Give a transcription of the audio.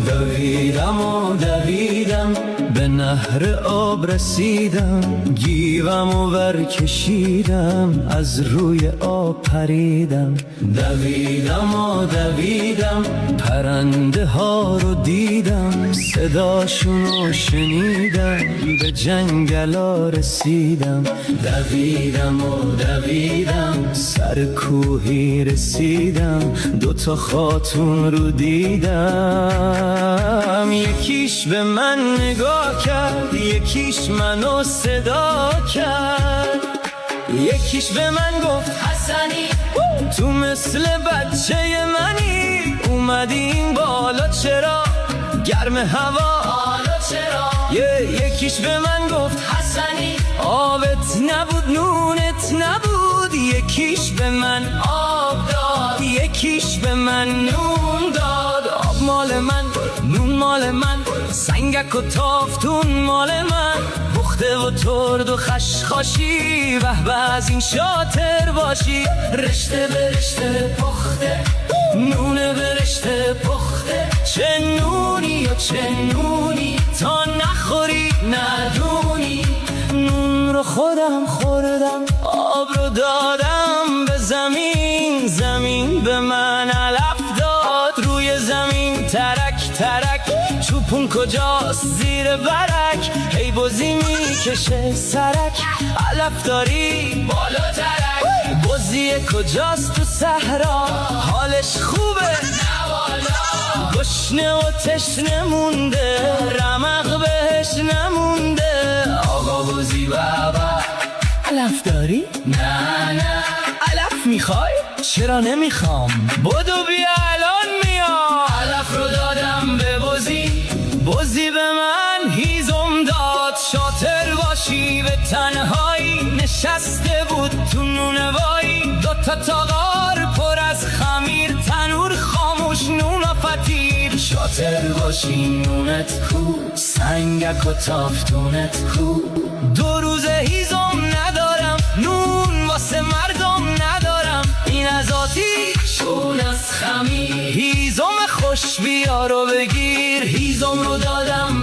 دویدم و دویدم به نهر آب رسیدم، گیوم و ور کشیدم از روی آب پریدم. دویدم و دویدم پرنده ها رو دیدم، صداشون رو شنیدم به جنگلا رسیدم. دویدم و دویدم سر کوهی رسیدم، دوتا خاتون رو دیدم. یکیش به من نگاه کرد، یکیش منو صدا کرد، یکیش به من گفت حسنی تو مثل بچه منی. اومدی این بالا چرا گرم هوا حالا چرا؟ یکیش به من گفت حسنی آبت نبود نونت نبود. یکیش به من آب داد، یکیش به من نون داد. آب مال من، نون مال من، سنگک و تافتون مال من. پخته و ترد و خشخاشی، به به از این شاطر باشی. رشته به رشته پخته، نونه به رشته پخته. چه نونی و چه نونی، تا نخوری ندونی. نون رو خودم خوردم، آب رو دادم به زمین. زمین به من علف داد، روی زمین ترک ترک. چوپون کجاست زیر برک، هی بزی میکشه سرک. علف داری بالا ترک، بزی کجاست تو صحرا. حالش خوبه گشنه و تشنه مونده، رمق بهش نمونده. آقا بزی بابا علف داری؟ نه نه. علف میخوای؟ چرا نمیخوام، بدو بیا الان میام. علف رو دادم به بزی، بزی به من هیزم داد. شاطر باشی به تنهایی، نشسته بود تو نونوایی. دوتا تاغار پر از خمیر، تنور خاموش نون و فتیر. شاطر باشی نونت کو، سنگک و تافتونت کو. 2 روز هیزم ندارم، نون واسه مردم ندارم. این از آتیش اون از خمیر، هیزم خوش بیا رو بگیر. هیزم رو دادم